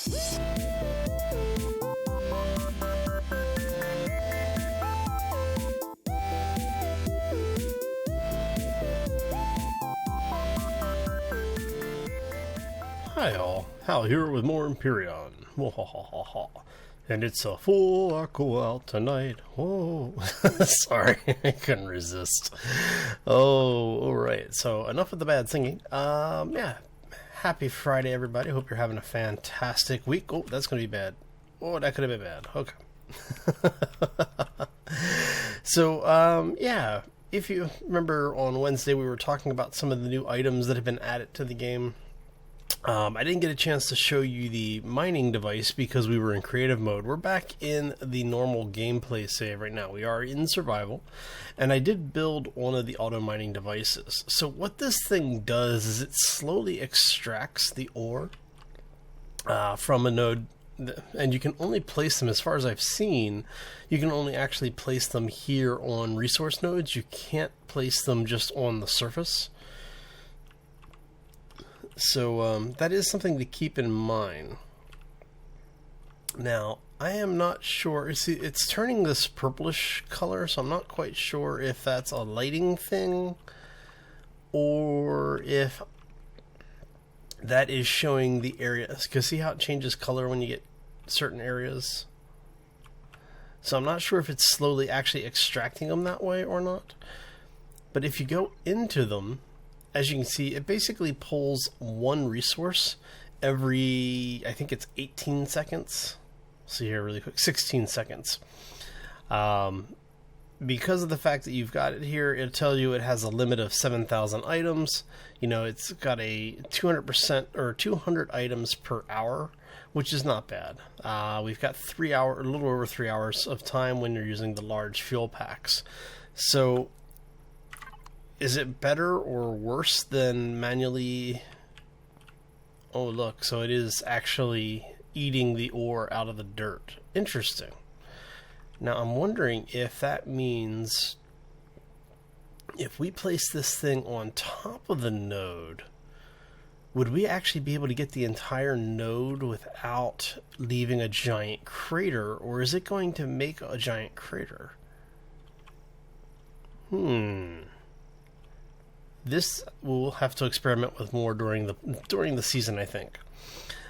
Hi all, Hal here with more Empyrion. And it's a full Aqua out tonight. Oh, sorry, I couldn't resist. Oh, alright, so enough of the bad singing. Yeah, happy Friday everybody. Hope you're having a fantastic week. Oh, that's going to be bad. Oh, that could have been bad. Okay. So, yeah, if you remember on Wednesday we were talking about some of the new items that have been added to the game. I didn't get a chance to show you the mining device because we were in creative mode. We're back in the normal gameplay save right now. We are in survival, and I did build one of the auto mining devices. So what this thing does is it slowly extracts the ore from a node, and you can only place them, as far as I've seen, you can only actually place them here on resource nodes. You can't place them just on the surface. So that is something to keep in mind. Now, I am not sure. See, it's turning this purplish color, so I'm not quite sure if that's a lighting thing or if that is showing the areas. Because see how it changes color when you get certain areas? So I'm not sure if it's slowly actually extracting them that way or not. But if you go into them, as you can see, it basically pulls one resource every, I think it's 18 seconds. See here really quick, 16 seconds. Because of the fact that you've got it here, it'll tell you it has a limit of 7,000 items. You know, it's got a 200% or 200 items per hour, which is not bad. We've got a little over 3 hours of time when you're using the large fuel packs. So, is it better or worse than manually? Oh, look, so it is actually eating the ore out of the dirt. Interesting. Now, I'm wondering if that means if we place this thing on top of the node, would we actually be able to get the entire node without leaving a giant crater, or is it going to make a giant crater? This we'll have to experiment with more during the season, I think.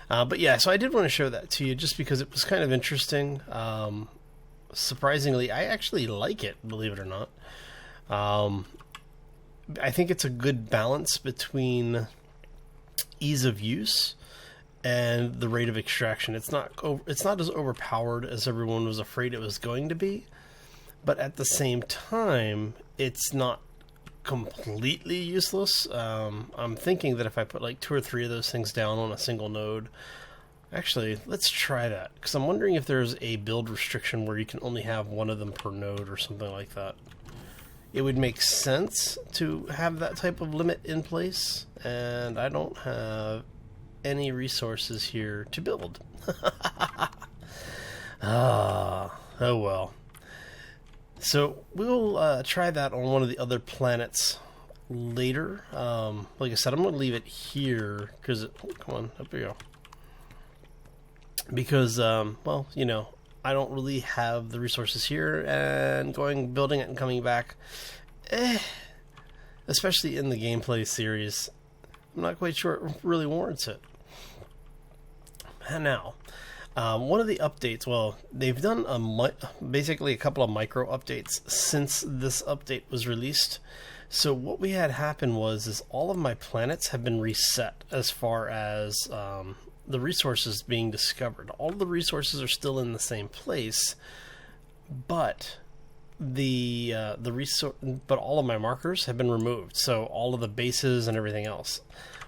But yeah, so I did want to show that to you just because it was kind of interesting. Surprisingly, I actually like it, believe it or not. I think it's a good balance between ease of use and the rate of extraction. It's not as overpowered as everyone was afraid it was going to be, but at the same time, it's not completely useless. I'm thinking that if I put like 2 or 3 of those things down on a single node, actually, let's try that, because I'm wondering if there's a build restriction where you can only have one of them per node or something like that. It would make sense to have that type of limit in place, and I don't have any resources here to build. Oh well. So we'll try that on one of the other planets later. Like I said, I'm going to leave it here because, come on, up we go. Because, well, you know, I don't really have the resources here, and building it and coming back, especially in the gameplay series, I'm not quite sure it really warrants it. And now, one of the updates, well, they've done basically a couple of micro updates since this update was released. So what we had happen is all of my planets have been reset as far as the resources being discovered. All of the resources are still in the same place, but but all of my markers have been removed. So all of the bases and everything else,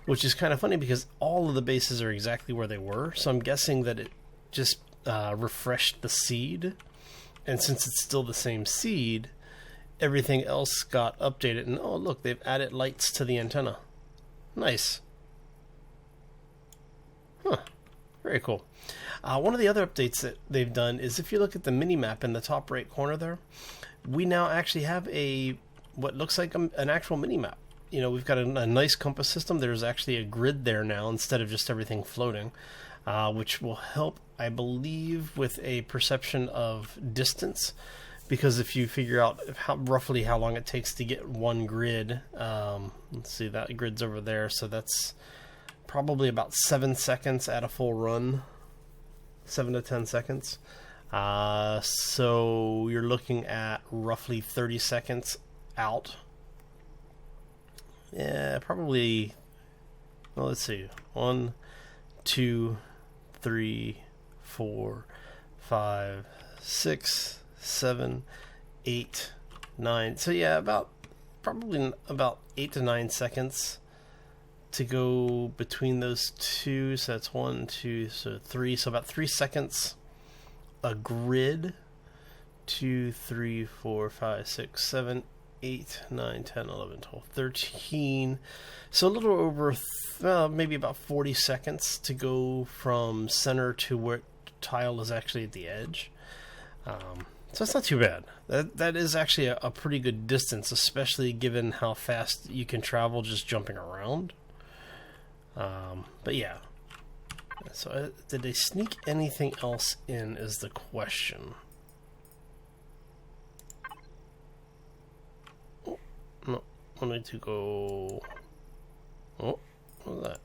which is kind of funny because all of the bases are exactly where they were. So I'm guessing that it just refreshed the seed, and since it's still the same seed, everything else got updated. And oh look, they've added lights to the antenna. Nice. Huh, very cool. One of the other updates that they've done is if you look at the mini-map in the top right corner there, we now actually have what looks like an actual mini-map. You know, we've got a nice compass system. There's actually a grid there now instead of just everything floating. which will help, I believe, with a perception of distance. Because if you figure out roughly how long it takes to get one grid, let's see, that grid's over there, so that's probably about 7 seconds at a full run, 7 to 10 seconds. So you're looking at roughly 30 seconds out. Yeah, probably. Well, let's see. 1, 2, 3, 4, 5, 6, 7, 8, 9. So yeah, probably about 8 to 9 seconds to go between those two. So that's 1, 2, so 3. So about 3 seconds a grid. 2, 3, 4, 5, 6, 7, 8, 9, 10, 11, 12, 13. So a little over, maybe about 40 seconds to go from center to where the tile is actually at the edge. So that's not too bad. That is actually a pretty good distance, especially given how fast you can travel just jumping around. But yeah. So did they sneak anything else in is the question. Oh, no, I need to go... Oh, what was that?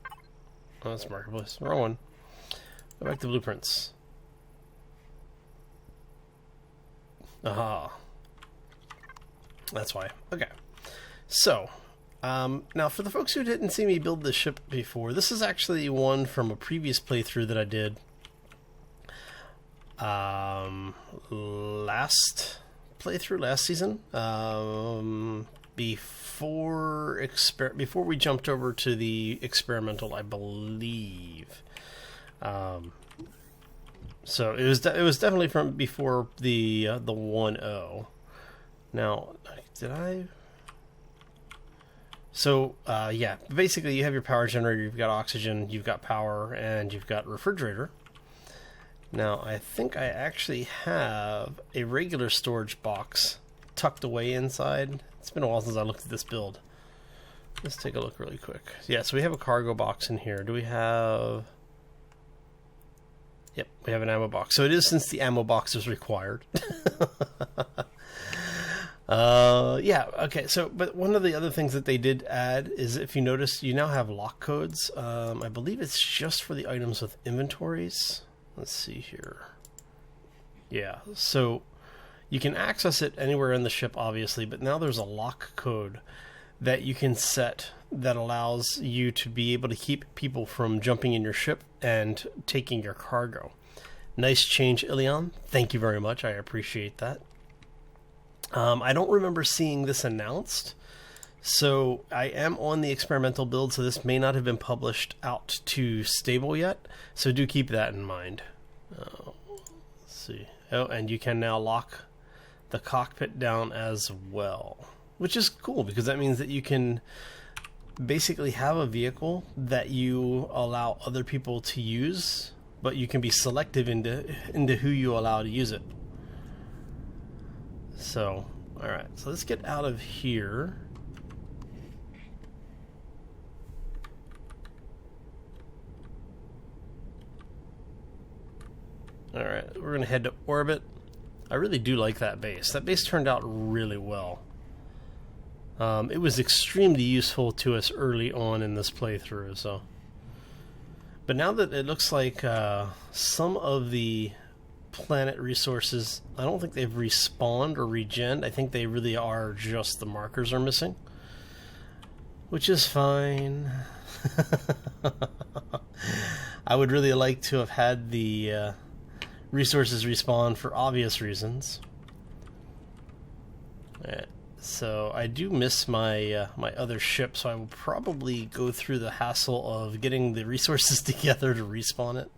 Oh, that's Marketplace. Wrong one. Go back to Blueprints. Aha. That's why. Okay. So, now for the folks who didn't see me build this ship before, this is actually one from a previous playthrough that I did last season, before we jumped over to the experimental, I believe. So it was definitely from before the 1.0. Now, did I? So yeah, basically you have your power generator, you've got oxygen, you've got power, and you've got refrigerator. Now I think I actually have a regular storage box tucked away inside. It's been a while since I looked at this build. Let's take a look really quick. Yeah, so we have a cargo box in here. Do we have... Yep, we have an ammo box. So it is since the ammo box is required. Yeah, okay. So, but one of the other things that they did add is, if you notice, you now have lock codes. I believe it's just for the items with inventories. Let's see here. Yeah, so you can access it anywhere in the ship, obviously, but now there's a lock code that you can set that allows you to be able to keep people from jumping in your ship and taking your cargo. Nice change, Eleon. Thank you very much. I appreciate that. I don't remember seeing this announced, so I am on the experimental build, so this may not have been published out to stable yet, so do keep that in mind. Let's see. Oh, and you can now lock the cockpit down as well, which is cool, because that means that you can basically have a vehicle that you allow other people to use, but you can be selective into who you allow to use it. So, alright, so let's get out of here. Alright, we're going to head to orbit. I really do like that base. That base turned out really well. It was extremely useful to us early on in this playthrough, so. But now that it looks like some of the planet resources, I don't think they've respawned or regened. I think they really are just the markers are missing, which is fine. I would really like to have had the resources respawn for obvious reasons. So I do miss my my other ship, so I will probably go through the hassle of getting the resources together to respawn it.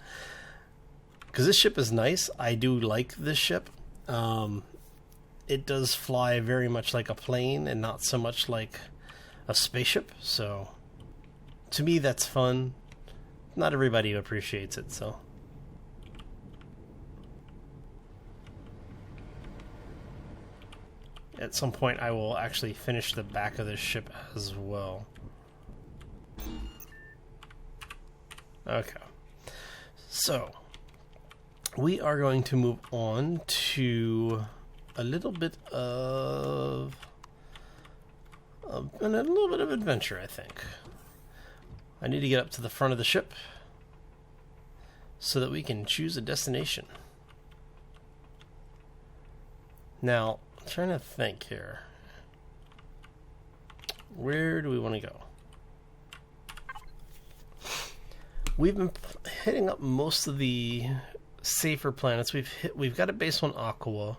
Because this ship is nice. I do like this ship. It does fly very much like a plane and not so much like a spaceship. So to me, that's fun. Not everybody appreciates it, so. At some point, I will actually finish the back of this ship as well. Okay. So, we are going to move on to a little bit of adventure, I think. I need to get up to the front of the ship so that we can choose a destination. Now, I'm trying to think here. Where do we want to go? We've been hitting up most of the safer planets. We've got a base on Aqua.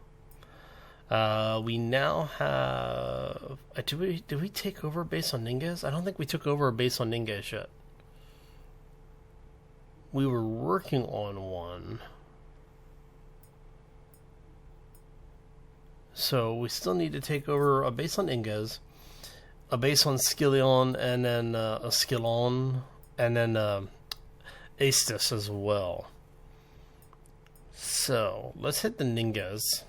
We now have. Did we take over a base on Ningas? I don't think we took over a base on Ningas yet. We were working on one. So we still need to take over a base on Ingas, a base on Skyllion, and then a Skylon, and then Aestus as well. So let's hit the Ningas.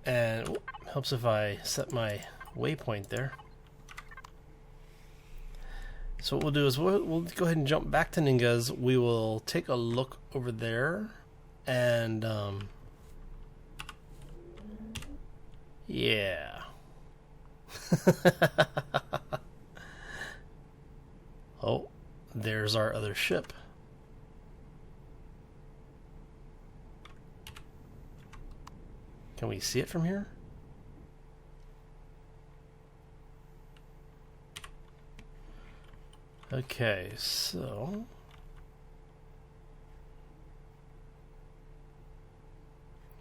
And helps if I set my waypoint there. So what we'll do is we'll go ahead and jump back to Ningas. We will take a look over there, and yeah. Oh, there's our other ship. Can we see it from here? Okay, so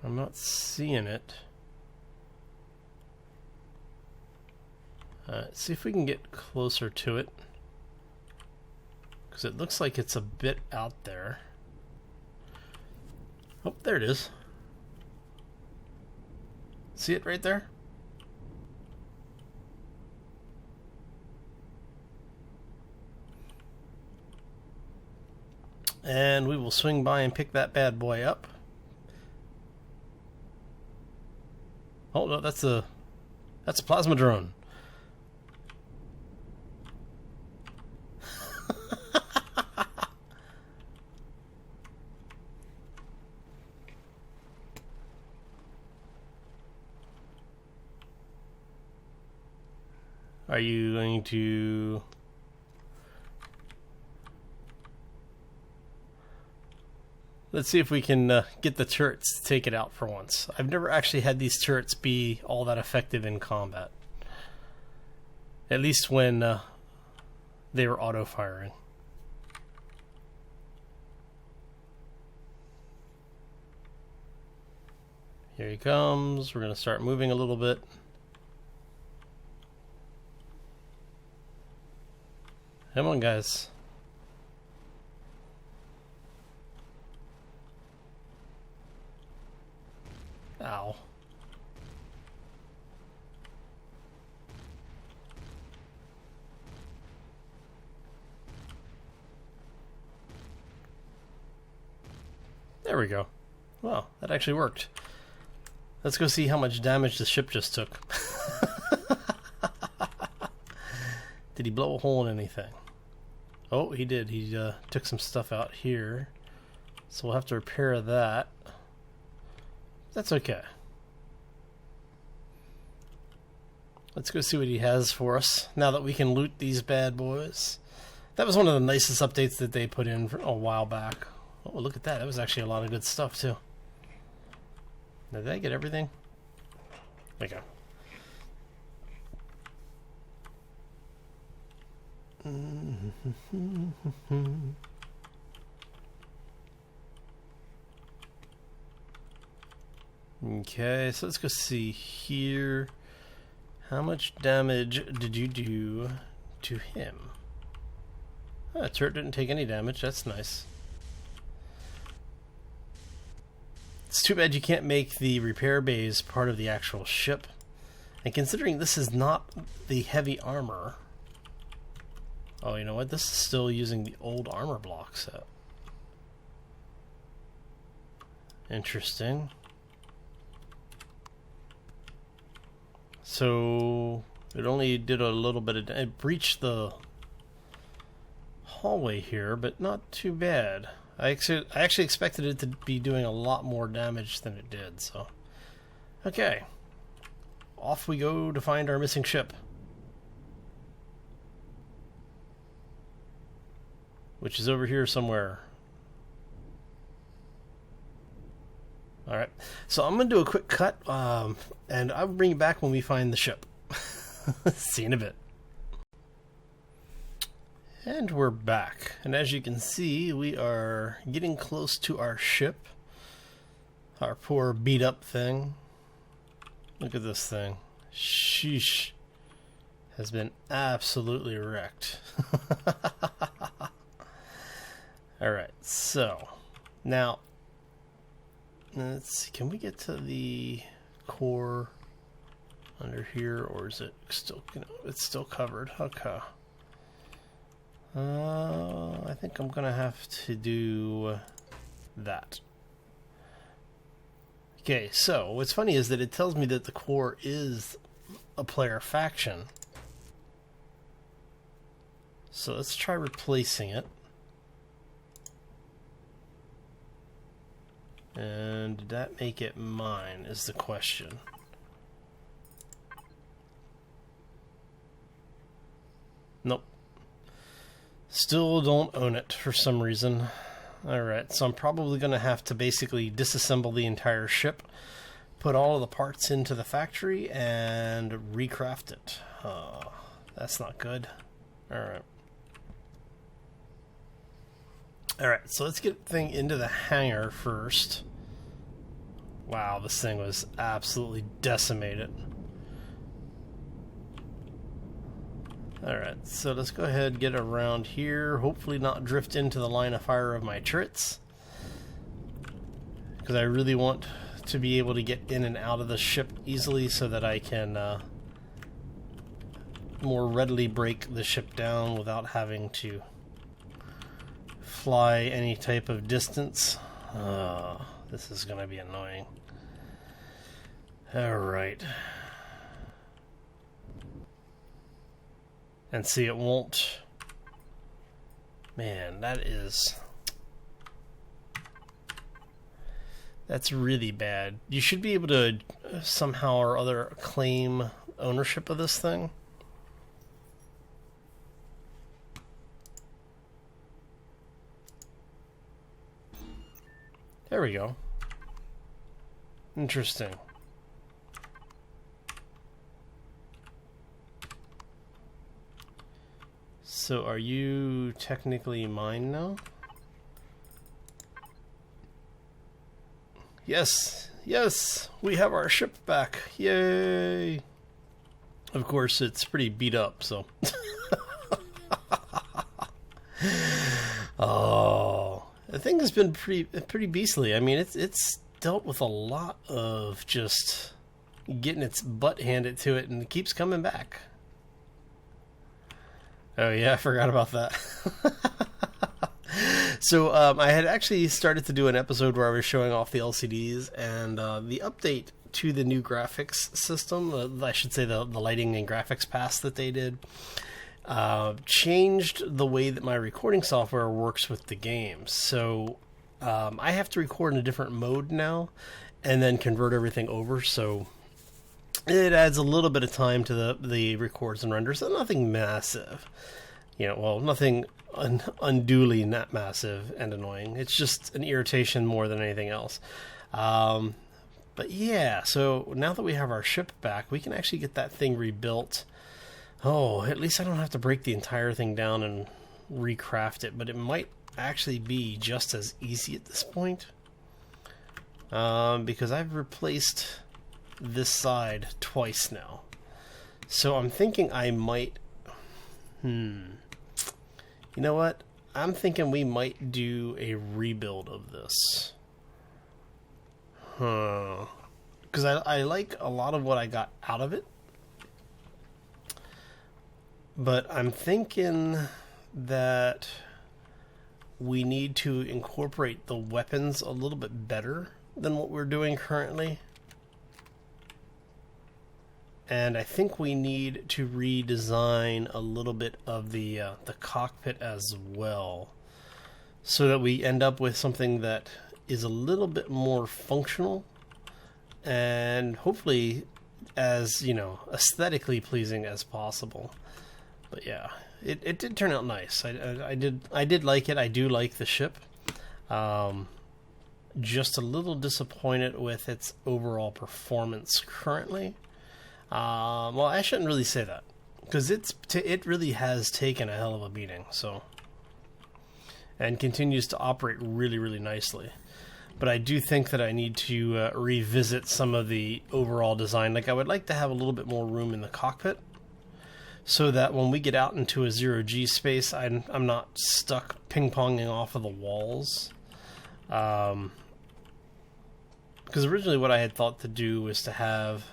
I'm not seeing it. Let's see if we can get closer to it, because it looks like it's a bit out there. Oh, there it is. See it right there? And we will swing by and pick that bad boy up. Oh no, that's a plasma drone. Are you going to... Let's see if we can get the turrets to take it out for once. I've never actually had these turrets be all that effective in combat. At least when they were auto-firing. Here he comes. We're going to start moving a little bit. Come on, guys. Ow. There we go. Well, that actually worked. Let's go see how much damage the ship just took. Did he blow a hole in anything? Oh, he did. He took some stuff out here. So we'll have to repair that. That's okay. Let's go see what he has for us, now that we can loot these bad boys. That was one of the nicest updates that they put in a while back. Oh, look at that. That was actually a lot of good stuff, too. Now, did I get everything? Okay. Okay, so let's go see here. How much damage did you do to him? Oh, turret didn't take any damage. That's nice. It's too bad you can't make the repair bays part of the actual ship. And considering this is not the heavy armor... Oh, you know what? This is still using the old armor block set. Interesting. So it only did a little bit of... It breached the hallway here, but not too bad. I actually expected it to be doing a lot more damage than it did, so... Okay. Off we go to find our missing ship. Which is over here somewhere. Alright, so I'm going to do a quick cut, and I'll bring you back when we find the ship. See you in a bit. And we're back, and as you can see, we are getting close to our ship. Our poor beat up thing. Look at this thing. Sheesh. Has been absolutely wrecked. Alright, so now let's see, can we get to the core under here, or is it still, it's still covered? Okay. I think I'm gonna have to do that. Okay, so what's funny is that it tells me that the core is a player faction. So let's try replacing it. And did that make it mine, is the question. Nope. Still don't own it for some reason. Alright, so I'm probably going to have to basically disassemble the entire ship, put all of the parts into the factory, and recraft it. That's not good. Alright. Alright, so let's get the thing into the hangar first. Wow, this thing was absolutely decimated. Alright, so let's go ahead and get around here. Hopefully not drift into the line of fire of my turrets, because I really want to be able to get in and out of the ship easily so that I can more readily break the ship down without having to fly any type of distance. This is going to be annoying. Alright. And see, it won't... Man, that's really bad. You should be able to somehow or other claim ownership of this thing. There we go. Interesting. So are you technically mine now? Yes, yes, we have our ship back. Yay! Of course, it's pretty beat up, so. Oh, the thing has been pretty beastly. I mean, it's dealt with a lot of just getting its butt handed to it, and it keeps coming back. Oh yeah, I forgot about that. So I had actually started to do an episode where I was showing off the LCDs, and the update to the new graphics system, I should say the lighting and graphics pass that they did, changed the way that my recording software works with the game. So I have to record in a different mode now and then convert everything over, so it adds a little bit of time to the records and renders. So nothing massive. You know, well, nothing unduly not massive and annoying. It's just an irritation more than anything else. But yeah, so now that we have our ship back, we can actually get that thing rebuilt. Oh, at least I don't have to break the entire thing down and recraft it, but it might actually be just as easy at this point. Because I've replaced this side twice now. So I'm thinking I might... You know what? I'm thinking we might do a rebuild of this. Because I like a lot of what I got out of it. But I'm thinking that we need to incorporate the weapons a little bit better than what we're doing currently. And I think we need to redesign a little bit of the cockpit as well, so that we end up with something that is a little bit more functional and hopefully as, you know, aesthetically pleasing as possible. But yeah, it did turn out nice. I did like it. I do like the ship. Just a little disappointed with its overall performance currently. Well, I shouldn't really say that, because it really has taken a hell of a beating. So, and continues to operate really, really nicely. But I do think that I need to revisit some of the overall design. Like, I would like to have a little bit more room in the cockpit, so that when we get out into a zero-G space, I'm not stuck ping-ponging off of the walls. Because originally what I had thought to do was to have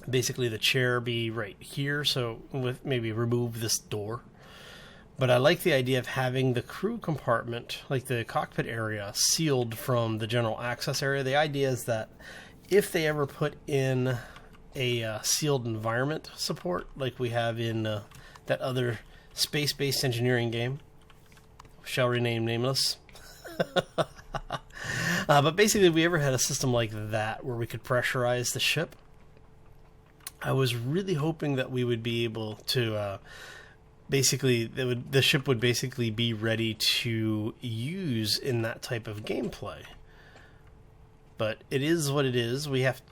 basically the chair be right here, so with maybe remove this door. But I like the idea of having the crew compartment, like the cockpit area, sealed from the general access area. The idea is that if they ever put in a sealed environment support, like we have in that other space-based engineering game, shall rename nameless. But basically, if we ever had a system like that where we could pressurize the ship, I was really hoping that we would be able to basically, the ship would basically be ready to use in that type of gameplay. But it is what it is. We have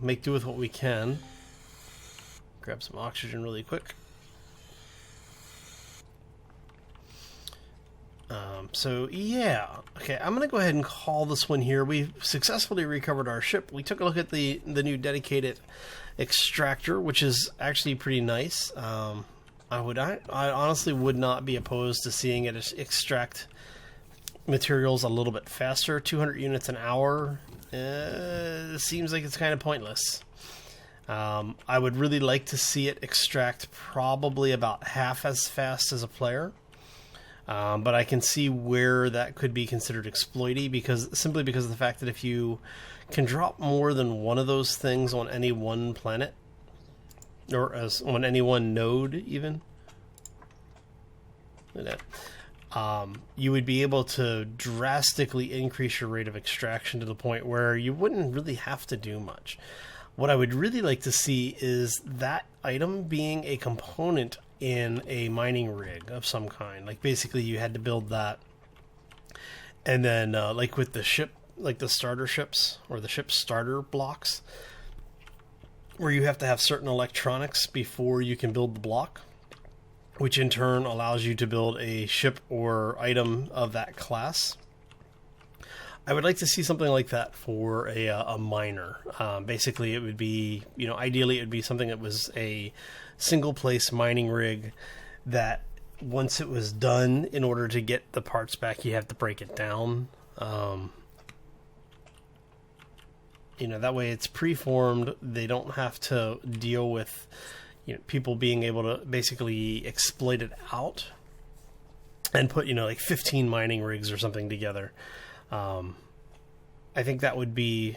make do with what we can. Grab some oxygen really quick. So yeah, okay, I'm gonna go ahead and call this one here. We've successfully recovered our ship. We took a look at the new dedicated extractor, which is actually pretty nice. I honestly would not be opposed to seeing it extract materials a little bit faster. 200 units an hour seems like it's kind of pointless. I would really like to see it extract probably about half as fast as a player. But I can see where that could be considered exploity, simply because of the fact that if you can drop more than one of those things on any one planet, or on any one node even, you would be able to drastically increase your rate of extraction to the point where you wouldn't really have to do much. What I would really like to see is that item being a component in a mining rig of some kind. Like, basically you had to build that, and then like with the ship, like the starter ships or the ship starter blocks, where you have to have certain electronics before you can build the block, which in turn allows you to build a ship or item of that class. I would like to see something like that for a miner. Basically, it would be, ideally it would be something that was a single place mining rig that once it was done, in order to get the parts back, you have to break it down. That way it's preformed. They don't have to deal with people being able to basically exploit it out and put like 15 mining rigs or something together. I think that would be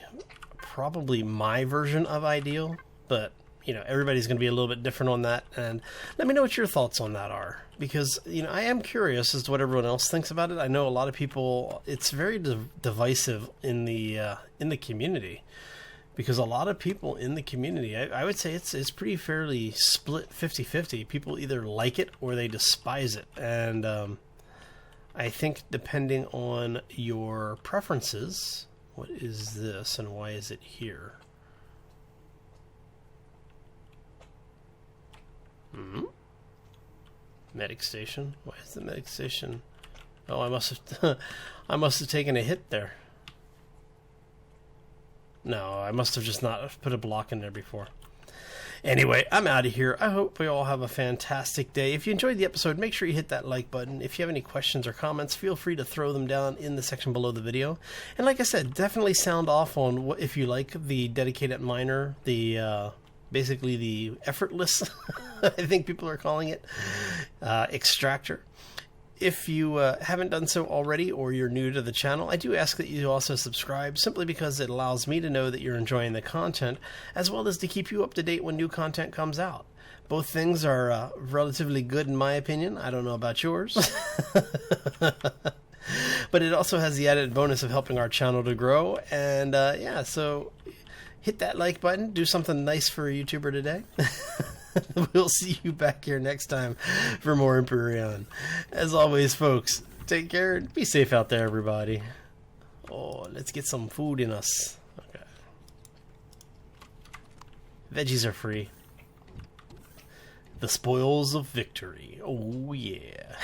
probably my version of ideal, but everybody's going to be a little bit different on that, and let me know what your thoughts on that are, because I am curious as to what everyone else thinks about it. I know a lot of people, it's very divisive in the community, because a lot of people in the community, I would say it's pretty fairly split 50-50. People either like it or they despise it, and I think depending on your preferences. What is this and why is it here? Medic station. Why is the medic station? Oh, I must have taken a hit there. No, I must have just not put a block in there before. Anyway, I'm out of here. I hope we all have a fantastic day. If you enjoyed the episode, make sure you hit that like button. If you have any questions or comments, feel free to throw them down in the section below the video. And like I said, definitely sound off on if you like the dedicated miner, basically the effortless, I think people are calling it, extractor. If you haven't done so already, or you're new to the channel, I do ask that you also subscribe, simply because it allows me to know that you're enjoying the content, as well as to keep you up to date when new content comes out. Both things are relatively good in my opinion. I don't know about yours. But it also has the added bonus of helping our channel to grow. And yeah, so hit that like button. Do something nice for a YouTuber today. We'll see you back here next time for more Empyrion. As always, folks, take care and be safe out there, everybody. Oh, let's get some food in us. Okay. Veggies are free. The spoils of victory. Oh, yeah.